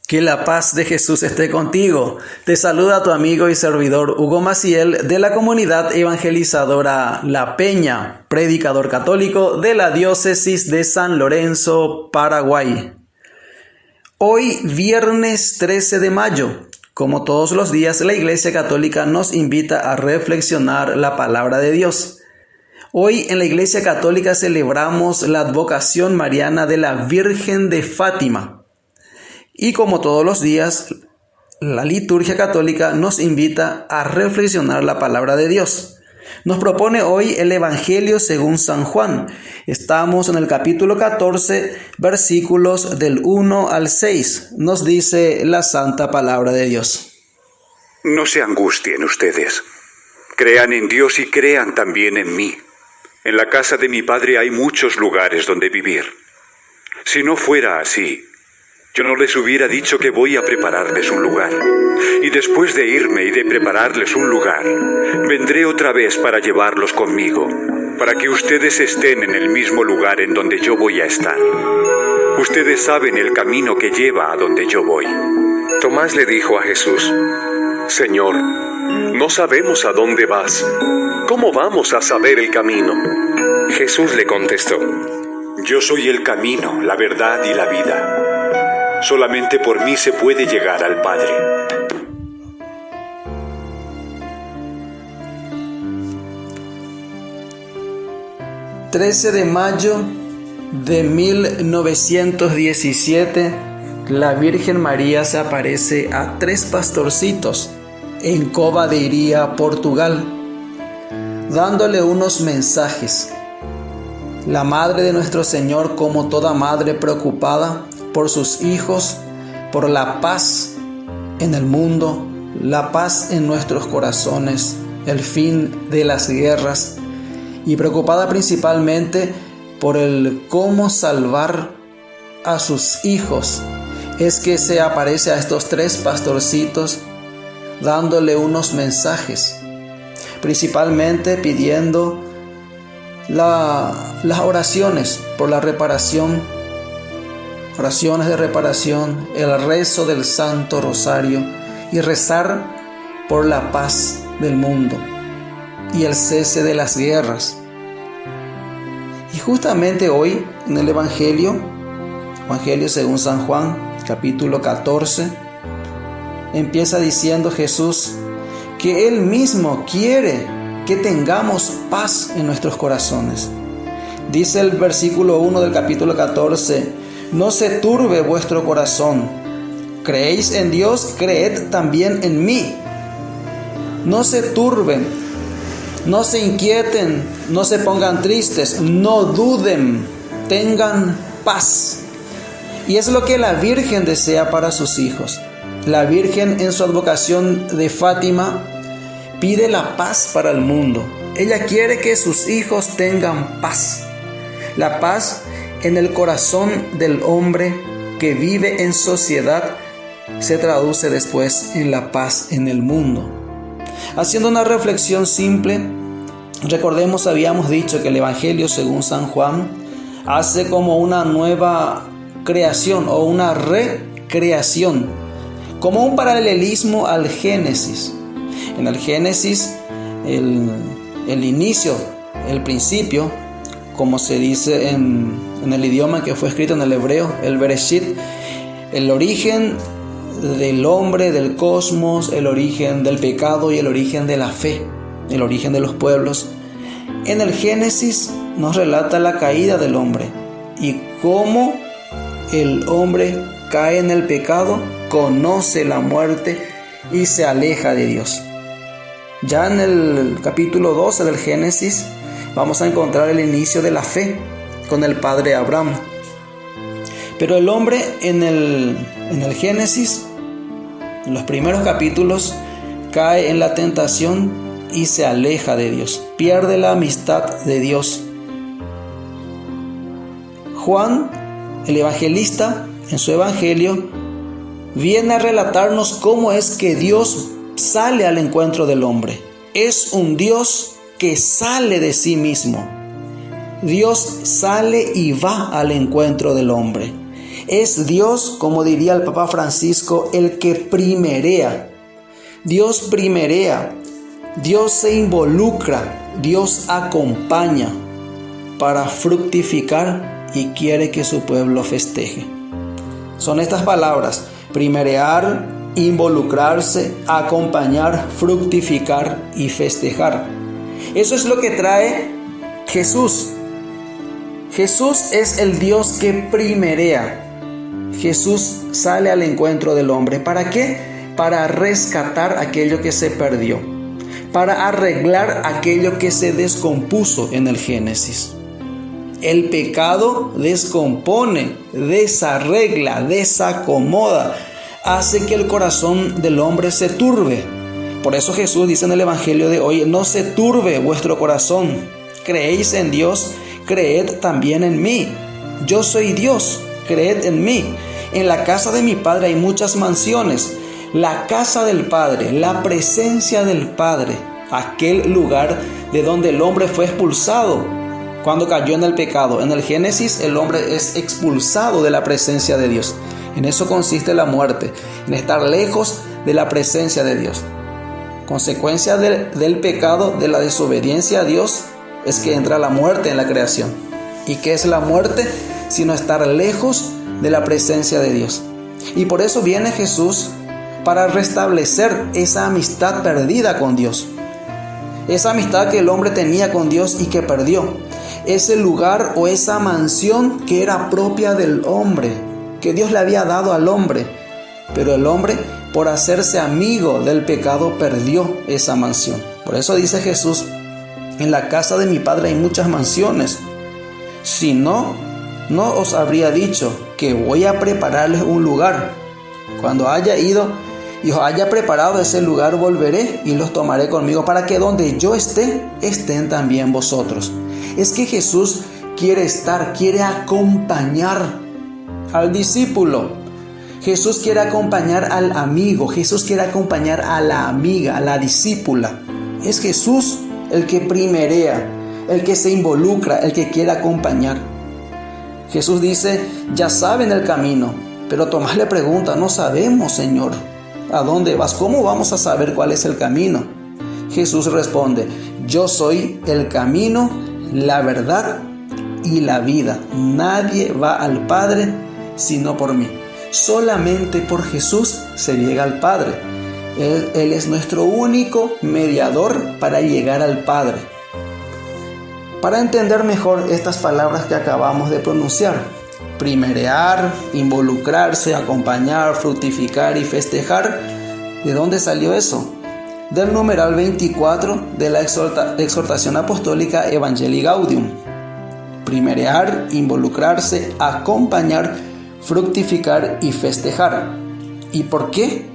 Que la paz de Jesús esté contigo. Te saluda tu amigo y servidor Hugo Maciel de la comunidad evangelizadora La Peña, predicador católico de la diócesis de San Lorenzo, Paraguay. Hoy, viernes 13 de mayo, como todos los días, la Iglesia Católica nos invita a reflexionar la palabra de Dios. Hoy en la Iglesia Católica celebramos la advocación mariana de la Virgen de Fátima. Y como todos los días, la liturgia católica nos invita a reflexionar la palabra de Dios. Nos propone hoy el Evangelio según San Juan. Estamos en el capítulo 14, versículos del 1 al 6. Nos dice la santa palabra de Dios. No se angustien ustedes. Crean en Dios y crean también en mí. En la casa de mi Padre hay muchos lugares donde vivir. Si no fuera así, yo no les hubiera dicho que voy a prepararles un lugar. Y después de irme y de prepararles un lugar, vendré otra vez para llevarlos conmigo, para que ustedes estén en el mismo lugar en donde yo voy a estar. Ustedes saben el camino que lleva a donde yo voy. Tomás le dijo a Jesús: Señor, no sabemos a dónde vas. ¿Cómo vamos a saber el camino? Jesús le contestó: Yo soy el camino, la verdad y la vida. Solamente por mí se puede llegar al Padre. El 13 de mayo de 1917, la Virgen María se aparece a 3 pastorcitos en Cova de Iria, Portugal, dándole unos mensajes. La madre de nuestro Señor, como toda madre preocupada por sus hijos, por la paz en el mundo, la paz en nuestros corazones, el fin de las guerras, y preocupada principalmente por el cómo salvar a sus hijos, es que se aparece a estos 3 pastorcitos dándole unos mensajes, principalmente pidiendo las oraciones por la reparación, oraciones de reparación, el rezo del Santo Rosario y rezar por la paz del mundo y el cese de las guerras. Y justamente hoy en el Evangelio según San Juan, capítulo 14, empieza diciendo Jesús que Él mismo quiere que tengamos paz en nuestros corazones. Dice el versículo 1 del capítulo 14: No se turbe vuestro corazón. Creéis en Dios, creed también en mí. No se turben, no se inquieten, no se pongan tristes, no duden, tengan paz. Y es lo que la Virgen desea para sus hijos. La Virgen, en su advocación de Fátima, pide la paz para el mundo. Ella quiere que sus hijos tengan paz. La paz en el corazón del hombre que vive en sociedad se traduce después en la paz en el mundo. Haciendo una reflexión simple, recordemos, habíamos dicho que el Evangelio según San Juan hace como una nueva creación o una recreación, como un paralelismo al Génesis. En el Génesis, el inicio, el principio, como se dice en el idioma que fue escrito en el hebreo, el Bereshit, el origen del hombre, del cosmos, el origen del pecado y el origen de la fe, el origen de los pueblos. En el Génesis nos relata la caída del hombre y cómo el hombre cae en el pecado, conoce la muerte y se aleja de Dios. Ya en el capítulo 12 del Génesis vamos a encontrar el inicio de la fe con el padre Abraham. Pero el hombre en el Génesis, en los primeros capítulos, cae en la tentación y se aleja de Dios, pierde la amistad de Dios. Juan, el evangelista, en su evangelio, viene a relatarnos cómo es que Dios sale al encuentro del hombre. Es un Dios que sale de sí mismo. Dios sale y va al encuentro del hombre. Es Dios, como diría el Papa Francisco, el que primerea. Dios primerea, Dios se involucra, Dios acompaña para fructificar y quiere que su pueblo festeje. Son estas palabras: primerear, involucrarse, acompañar, fructificar y festejar. Eso es lo que trae Jesús. Jesús es el Dios que primerea. Jesús sale al encuentro del hombre. ¿Para qué? Para rescatar aquello que se perdió, para arreglar aquello que se descompuso en el Génesis. El pecado descompone, desarregla, desacomoda, hace que el corazón del hombre se turbe. Por eso Jesús dice en el Evangelio de hoy: no se turbe vuestro corazón. Creéis en Dios, creed también en mí. Yo soy Dios, creed en mí. En la casa de mi Padre hay muchas mansiones. La casa del Padre, la presencia del Padre, aquel lugar de donde el hombre fue expulsado cuando cayó en el pecado. En el Génesis el hombre es expulsado de la presencia de Dios. En eso consiste la muerte, en estar lejos de la presencia de Dios. Consecuencia del pecado, de la desobediencia a Dios, es que entra la muerte en la creación. ¿Y qué es la muerte? Sino estar lejos de la presencia de Dios. Y por eso viene Jesús para restablecer esa amistad perdida con Dios. Esa amistad que el hombre tenía con Dios y que perdió. Ese lugar o esa mansión que era propia del hombre, que Dios le había dado al hombre. Pero el hombre, por hacerse amigo del pecado, perdió esa mansión. Por eso dice Jesús: en la casa de mi Padre hay muchas mansiones. Si no, no os habría dicho que voy a prepararles un lugar. Cuando haya ido y os haya preparado ese lugar, volveré y los tomaré conmigo, para que donde yo esté, estén también vosotros. Es que Jesús quiere estar, quiere acompañar al discípulo. Jesús quiere acompañar al amigo. Jesús quiere acompañar a la amiga, a la discípula. Es Jesús el que primerea, el que se involucra, el que quiere acompañar. Jesús dice: ya saben el camino. Pero Tomás le pregunta: no sabemos, Señor, ¿a dónde vas? ¿Cómo vamos a saber cuál es el camino? Jesús responde: yo soy el camino, la verdad y la vida. Nadie va al Padre sino por mí. Solamente por Jesús se llega al Padre. Él es nuestro único mediador para llegar al Padre. Para entender mejor estas palabras que acabamos de pronunciar: primerear, involucrarse, acompañar, fructificar y festejar. ¿De dónde salió eso? Del numeral 24 de la exhortación apostólica Evangelii Gaudium. Primerear, involucrarse, acompañar, fructificar y festejar. ¿Y por qué?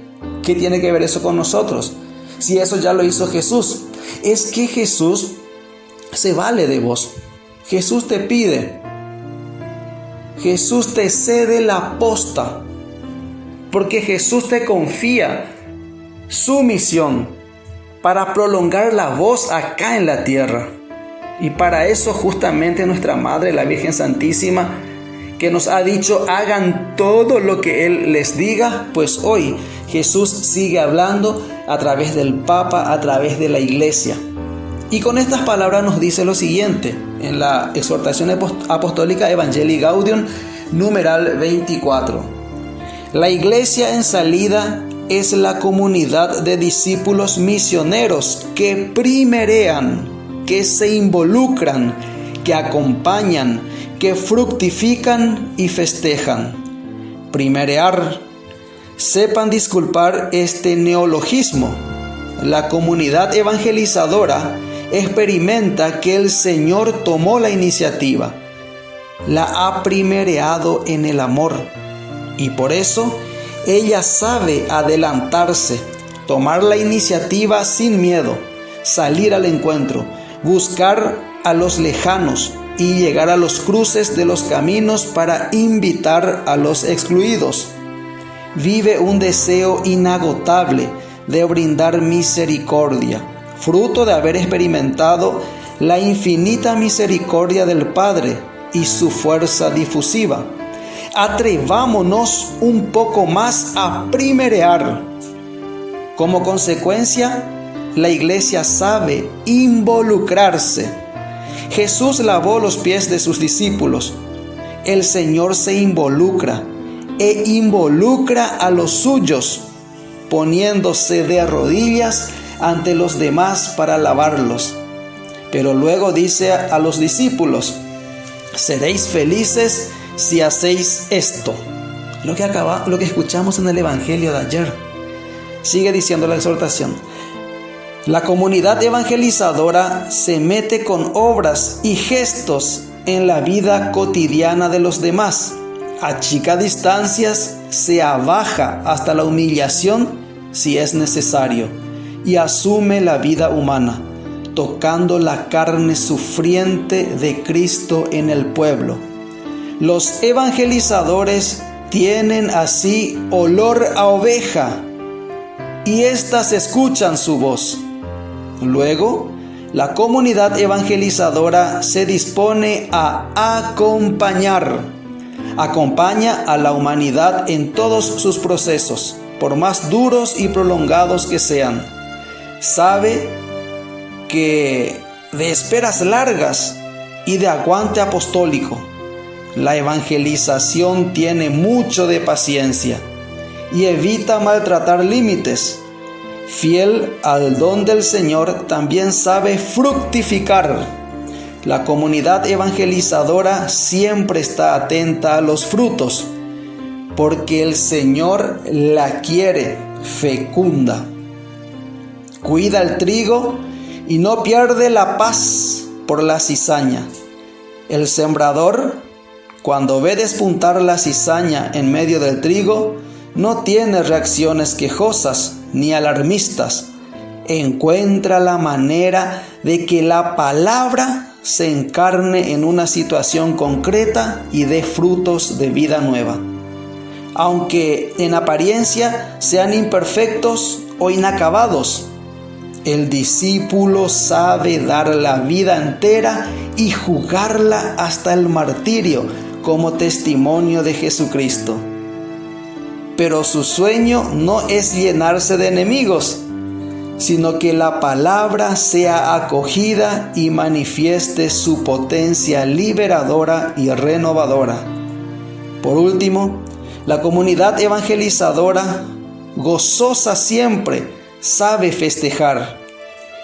¿Qué tiene que ver eso con nosotros? Si eso ya lo hizo Jesús. Es que Jesús se vale de vos. Jesús te pide. Jesús te cede la posta. Porque Jesús te confía su misión para prolongar la voz acá en la tierra. Y para eso justamente nuestra Madre, la Virgen Santísima, que nos ha dicho: hagan todo lo que Él les diga, pues hoy Jesús sigue hablando a través del Papa, a través de la Iglesia. Y con estas palabras nos dice lo siguiente, en la exhortación apostólica Evangelii Gaudium, numeral 24. La Iglesia en salida es la comunidad de discípulos misioneros que primerean, que se involucran, que acompañan, que fructifican y festejan. Primerear. Sepan disculpar este neologismo. La comunidad evangelizadora experimenta que el Señor tomó la iniciativa, la ha primereado en el amor, y por eso ella sabe adelantarse, tomar la iniciativa sin miedo, salir al encuentro, buscar a los lejanos y llegar a los cruces de los caminos para invitar a los excluidos. Vive un deseo inagotable de brindar misericordia, fruto de haber experimentado la infinita misericordia del Padre y su fuerza difusiva. atrevámonos un poco más a primerear. Como consecuencia, la iglesia sabe involucrarse. Jesús lavó los pies de sus discípulos. El Señor se involucra e involucra a los suyos, poniéndose de rodillas ante los demás para lavarlos. Pero luego dice a los discípulos: seréis felices si hacéis esto. Lo que escuchamos en el Evangelio de ayer. Sigue diciendo la exhortación: la comunidad evangelizadora se mete con obras y gestos en la vida cotidiana de los demás. Achica distancias, se abaja hasta la humillación si es necesario, y asume la vida humana, tocando la carne sufriente de Cristo en el pueblo. Los evangelizadores tienen así olor a oveja, y éstas escuchan su voz. Luego, la comunidad evangelizadora se dispone a acompañar. Acompaña a la humanidad en todos sus procesos, por más duros y prolongados que sean. Sabe que de esperas largas y de aguante apostólico, la evangelización tiene mucho de paciencia y evita maltratar límites. Fiel al don del Señor, también sabe fructificar. La comunidad evangelizadora siempre está atenta a los frutos, porque el Señor la quiere fecunda. Cuida el trigo y no pierde la paz por la cizaña. El sembrador, cuando ve despuntar la cizaña en medio del trigo, no tiene reacciones quejosas ni alarmistas. Encuentra la manera de que la palabra se encarne en una situación concreta y dé frutos de vida nueva. Aunque en apariencia sean imperfectos o inacabados, el discípulo sabe dar la vida entera y jugarla hasta el martirio como testimonio de Jesucristo. Pero su sueño no es llenarse de enemigos, sino que la palabra sea acogida y manifieste su potencia liberadora y renovadora. Por último, la comunidad evangelizadora, gozosa siempre, sabe festejar,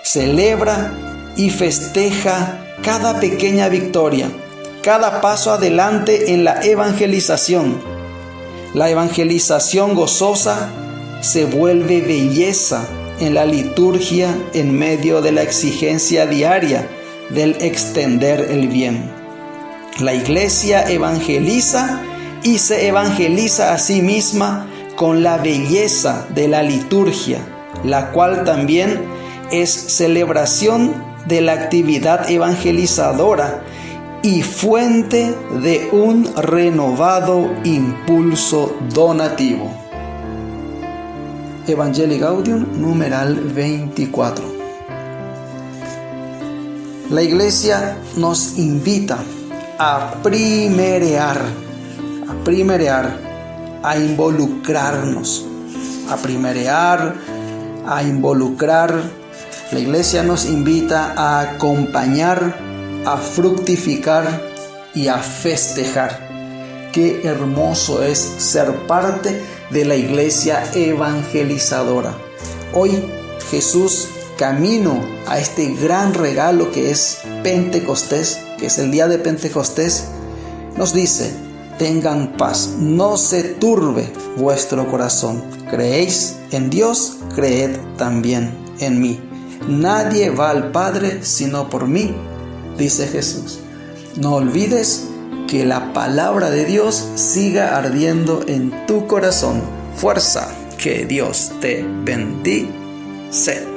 celebra y festeja cada pequeña victoria, cada paso adelante en la evangelización. La evangelización gozosa se vuelve belleza en la liturgia en medio de la exigencia diaria del extender el bien. La iglesia evangeliza y se evangeliza a sí misma con la belleza de la liturgia, la cual también es celebración de la actividad evangelizadora y fuente de un renovado impulso donativo. Evangelii Gaudium, numeral 24. La iglesia nos invita a primerear, a involucrarnos, a involucrar. La iglesia nos invita a acompañar, a fructificar y a festejar. Qué hermoso es ser parte de la iglesia evangelizadora. Hoy Jesús, camino a este gran regalo que es Pentecostés, que es el día de Pentecostés, nos dice: tengan paz, no se turbe vuestro corazón. Creéis en Dios, creed también en mí. Nadie va al Padre sino por mí, dice Jesús. No olvides que la palabra de Dios siga ardiendo en tu corazón. Fuerza, que Dios te bendice.